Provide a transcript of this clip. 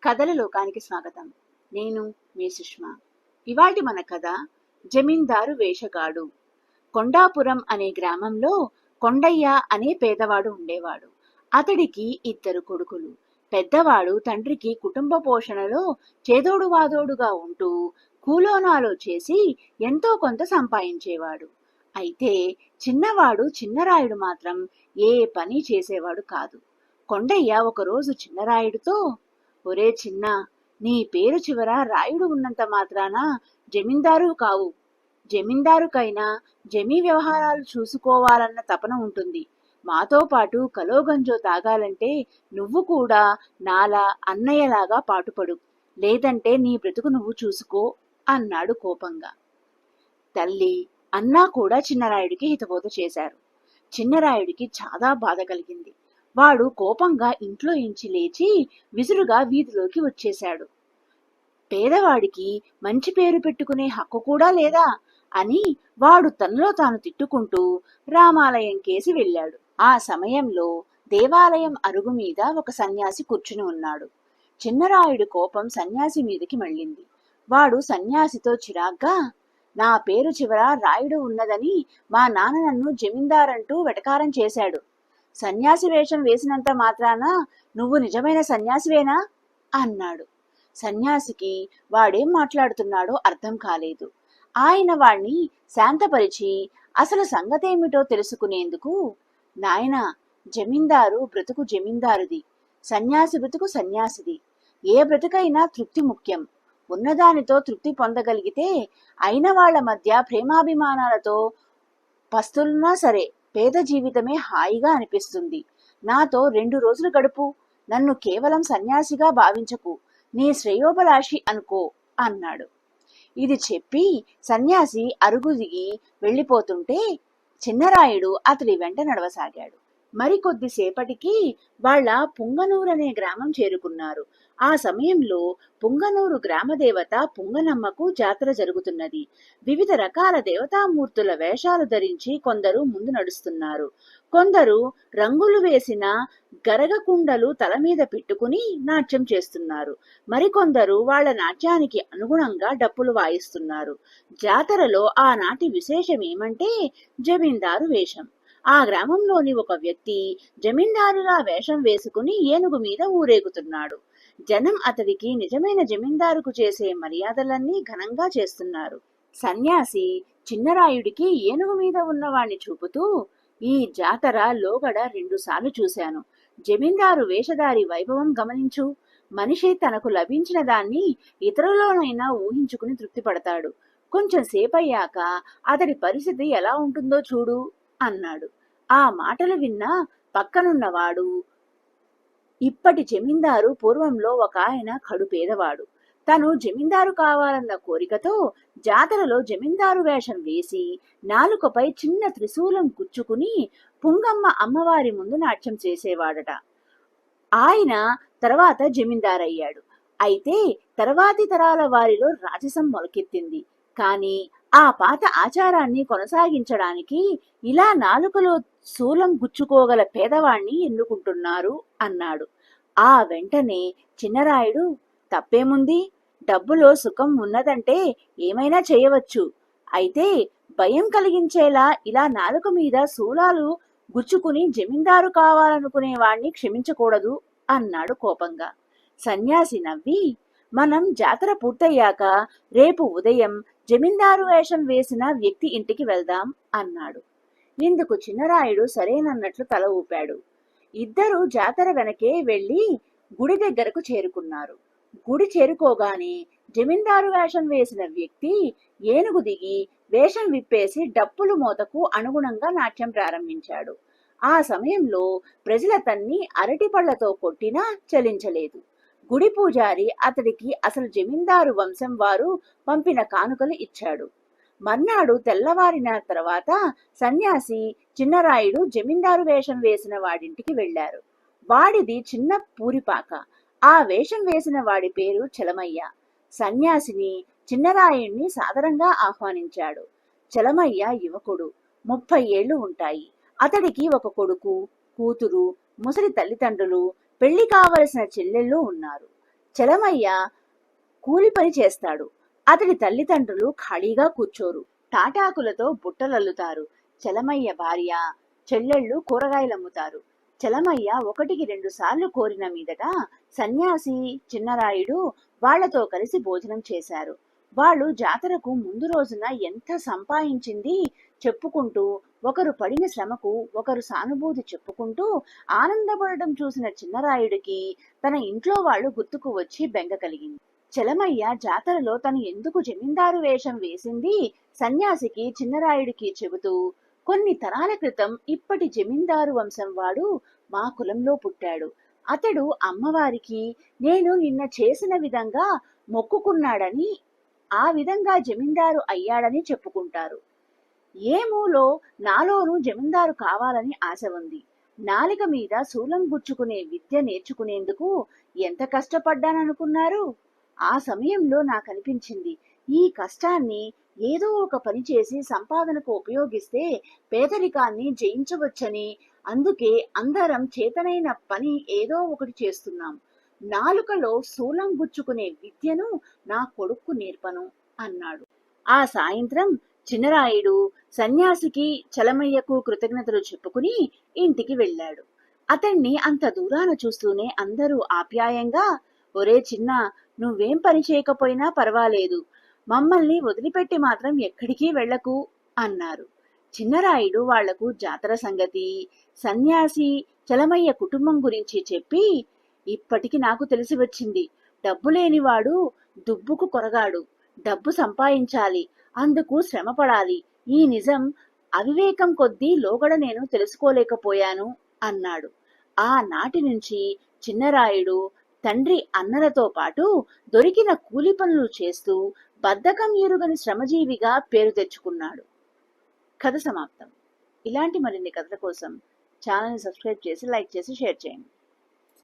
కథల లోకానికి స్వాగతం. నేను మీ సుష్మా. ఇవాటి మన కథ జమీందారు వేషగాడు. కొండాపురం అనే గ్రామంలో కొండయ్య అనే పేదవాడు ఉండేవాడు. అతడికి ఇద్దరు కొడుకులు. పెద్దవాడు తండ్రికి కుటుంబ పోషణలో చేదోడు వాదోడుగా ఉంటూ కూలోనాలో చేసి ఎంతో కొంత సంపాదించేవాడు. అయితే చిన్నవాడు చిన్నరాయుడు మాత్రం ఏ పని చేసేవాడు కాదు. కొండయ్య ఒకరోజు చిన్నరాయుడితో, ఒరే చిన్న, నీ పేరు చివర రాయుడు ఉన్నంత మాత్రాన జమీందారు కావు. జమీందారుకైనా జమీ వ్యవహారాలు చూసుకోవాలన్న తపన ఉంటుంది. మాతో పాటు కలోగంజో తాగాలంటే నువ్వు కూడా నాలా అన్నయ్యలాగా పాటుపడు, లేదంటే నీ బ్రతుకు నువ్వు చూసుకో అన్నాడు కోపంగా. తల్లి, అన్నా కూడా చిన్నరాయుడికి హితబోధ చేశారు. చిన్నరాయుడికి చాలా బాధ కలిగింది. వాడు కోపంగా ఇంట్లో ఇంచి లేచి విసురుగా వీధిలోకి వచ్చేశాడు. పేదవాడికి మంచి పేరు పెట్టుకునే హక్కు కూడా లేదా అని వాడు తనలో తాను తిట్టుకుంటూ రామాలయం కేసి వెళ్ళాడు. ఆ సమయంలో దేవాలయం అరుగు మీద ఒక సన్యాసి కూర్చుని ఉన్నాడు. చిన్నరాయుడి కోపం సన్యాసి మీదకి మళ్ళింది. వాడు సన్యాసితో చిరాగ్గా, నా పేరు చివర రాయుడు ఉన్నదని మా నాన్న నన్ను జమీందారంటూ వెటకారం చేశాడు. సన్యాసి వేషం వేసినంత మాత్రాన నువ్వు నిజమైన సన్యాసివేనా అన్నాడు. సన్యాసికి వాడేం మాట్లాడుతున్నాడో అర్థం కాలేదు. ఆయన వాణ్ణి శాంతపరిచి అసలు సంగతేమిటో తెలుసుకునేందుకు, నాయనా, జమీందారు బ్రతుకు జమీందారుది, సన్యాసి బ్రతుకు సన్యాసిది. ఏ బ్రతుకైనా తృప్తి ముఖ్యం. ఉన్నదానితో తృప్తి పొందగలిగితే అయిన వాళ్ల మధ్య ప్రేమాభిమానాలతో పస్తులున్నా సరే పేద జీవితమే హాయిగా అనిపిస్తుంది. నాతో 2 రోజులు గడుపు. నన్ను కేవలం సన్యాసిగా భావించకు, నీ శ్రేయోభిలాషి అనుకో అన్నాడు. ఇది చెప్పి సన్యాసి అరుగు దిగి వెళ్ళిపోతుంటే చిన్నరాయుడు అతడి వెంట నడవసాగాడు. మరికొద్దిసేపటికి వాళ్ళ పుంగనూరనే గ్రామం చేరుకున్నారు. ఆ సమయంలో పుంగనూరు గ్రామదేవత పుంగనమ్మకు జాతర జరుగుతున్నది. వివిధ రకాల దేవతామూర్తుల వేషాలు ధరించి కొందరు ముందు నడుస్తున్నారు. కొందరు రంగులు వేసిన గరగకుండలు తల మీద పెట్టుకుని నాట్యం చేస్తున్నారు. మరికొందరు వాళ్ళ నాట్యానికి అనుగుణంగా డప్పులు వాయిస్తున్నారు. జాతరలో ఆనాటి విశేషం ఏమంటే జమీందారు వేషం. ఆ గ్రామంలోని ఒక వ్యక్తి జమీందారుగా వేషం వేసుకుని ఏనుగు మీద ఊరేగుతున్నాడు. జనం అతడికి నిజమైన జమీందారుకు చేసే మర్యాదలన్నీ ఘనంగా చేస్తున్నారు. సన్యాసి చిన్నరాయుడికి ఏనుగు మీద ఉన్నవాణ్ణి చూపుతూ, ఈ జాతర లోగడ 2 సార్లు చూశాను. జమీందారు వేషధారి వైభవం గమనించు. మనిషి తనకు లభించిన దాన్ని ఇతరులోనైనా ఊహించుకుని తృప్తిపడతాడు. కొంచెం సేపయ్యాక అతడి పరిస్థితి ఎలా ఉంటుందో చూడు అన్నాడు. ఆ మాటలు విన్న పక్కనున్నవాడు, ఇప్పటి జమీందారు పూర్వంలో ఒక ఆయన కడు పేదవాడు. తను జమీందారు కావాలన్న కోరికతో జాతరలో జమీందారు వేషం వేసి నాలుకపై చిన్న త్రిశూలం గుచ్చుకుని పుంగమ్మ అమ్మవారి ముందు నాట్యం చేసేవాడట. ఆయన తర్వాత జమీందారయ్యాడు. అయితే తర్వాతి తరాల వారిలో రాజసం మొలకెత్తింది. కాని ఆ పాత ఆచారాన్ని కొనసాగించడానికి ఇలా నాలుకలో శూలం గుచ్చుకోగల పేదవాణ్ణి ఎన్నుకుంటున్నారు అన్నాడు. ఆ వెంటనే చిన్నరాయుడు, తప్పేముంది, డబ్బులో సుఖం ఉన్నదంటే ఏమైనా చేయవచ్చు. అయితే భయం కలిగించేలా ఇలా నాలుక మీద శూలాలు గుచ్చుకుని జమీందారు కావాలనుకునే వాణ్ణి క్షమించకూడదు అన్నాడు కోపంగా. సన్యాసి నవ్వి, మనం జాతర పూర్తయ్యాక రేపు ఉదయం జమీందారు వేషం వేసిన వ్యక్తి ఇంటికి వెళ్దాం అన్నాడు. ఇందుకు చిన్నరాయుడు సరేనన్నట్లు తల ఊపాడు. ఇద్దరు జాతర వెనకే వెళ్లి గుడి దగ్గరకు చేరుకున్నారు. గుడి చేరుకోగానే జమీందారు వేషం వేసిన వ్యక్తి ఏనుగు దిగి వేషం విప్పేసి డప్పులు మోతకు అనుగుణంగా నాట్యం ప్రారంభించాడు. ఆ సమయంలో ప్రజలతన్ని అరటి పళ్లతో కొట్టినా చలించలేదు. గుడి పూజారి అతడికి అసలు జమీందారు వంశం వారు పంపిన కానుకలు ఇచ్చాడు. మర్నాడు తెల్లవారిన తర్వాత సన్యాసి చిన్నరాయుడు జమీందారు వేషం వేసిన వాడింటికి వెళ్లారు. వాడిది చిన్న పూరిపాక. ఆ వేషం వేసిన వాడి పేరు చలమయ్య. సన్యాసిని చిన్నరాయుణ్ణి సాదరంగా ఆహ్వానించాడు. చలమయ్య యువకుడు, 30 ఏళ్లు ఉంటాయి. అతడికి ఒక కొడుకు, కూతురు, ముసలి తల్లిదండ్రులు, పెళ్లి కావలసిన చెల్లెళ్ళు ఉన్నారు. చలమయ్య కూలి పని చేస్తాడు. అతడి తల్లిదండ్రులు ఖాళీగా కూర్చోరు. తాటాకులతో బుట్టలల్లుతారు. చలమయ్య భార్య, చెల్లెళ్ళు కూరగాయలమ్ముతారు. చలమయ్య 1-2 సార్లు కోరిన మీదట సన్యాసి, చిన్నరాయుడు వాళ్లతో కలిసి భోజనం చేశారు. వాళ్ళు జాతరకు ముందు రోజున ఎంత సంపాదించింది చెప్పుకుంటూ, ఒకరు పడిన శ్రమకు ఒకరు సానుభూతి చెప్పుకుంటూ ఆనందపడటం చూసిన చిన్నరాయుడికి తన ఇంట్లో వాళ్ళు గుర్తుకు వచ్చి బెంగ కలిగింది. చలమయ్య జాతరలో తను ఎందుకు జమీందారు వేషం వేసింది సన్యాసికి, చిన్నరాయుడికి చెబుతూ, కొన్ని తరాల క్రితం ఇప్పటి జమీందారు వంశం వాడు మా కులంలో పుట్టాడు. అతడు అమ్మవారికి నేను నిన్న చేసిన విధంగా మొక్కుకున్నాడని, ఆ విధంగా జమీందారు అయ్యాడని చెప్పుకుంటారు. ఏమూలో నాలోనూ జమీందారు కావాలని ఆశ ఉంది. నాలిక మీద శూలం గుచ్చుకునే విద్య నేర్చుకునేందుకు ఎంత కష్టపడ్డాననుకున్నారు? ఆ సమయంలో నాకనిపించింది, ఈ కష్టాన్ని ఏదో ఒక పని చేసి సంపాదనకు ఉపయోగిస్తే పేదరికాన్ని జయించవచ్చని. అందుకే అందరం చేతనైన పని ఏదో ఒకటి చేస్తున్నాం. నాలుకలో శూలం గుచ్చుకునే విద్యను నా కొడుక్కు నేర్పను అన్నాడు. ఆ సాయంత్రం చిన్నరాయుడు సన్యాసికి, చలమయ్యకు కృతజ్ఞతలు చెప్పుకుని ఇంటికి వెళ్ళాడు. అతన్ని అంత దూరాన చూస్తూనే అందరూ ఆప్యాయంగా, ఒరే చిన్న, నువ్వేం పని చేయకపోయినా పర్వాలేదు, మమ్మల్ని వదిలిపెట్టి మాత్రం ఎక్కడికి వెళ్లకు అన్నారు. చిన్నరాయుడు వాళ్లకు జాతర సంగతి, సన్యాసి, చలమయ్య కుటుంబం గురించి చెప్పి, ఇప్పటికి నాకు తెలిసి వచ్చింది, డబ్బు లేనివాడు దుబ్బుకు కొరగాడు. డబ్బు సంపాదించాలి, అందుకు శ్రమపడాలి. ఈ నిజం అవివేకం కొద్దీ లోగడ నేను తెలుసుకోలేకపోయాను అన్నాడు. ఆనాటి నుంచి చిన్నరాయుడు తండ్రి అన్నలతో పాటు దొరికిన కూలి పనులు చేస్తూ బద్ధకం ఎరుగని శ్రమజీవిగా పేరు తెచ్చుకున్నాడు. కథ సమాప్తం. ఇలాంటి మరిన్ని కథల కోసం ఛానల్ని సబ్స్క్రైబ్ చేసి, లైక్ చేసి, షేర్ చేయండి.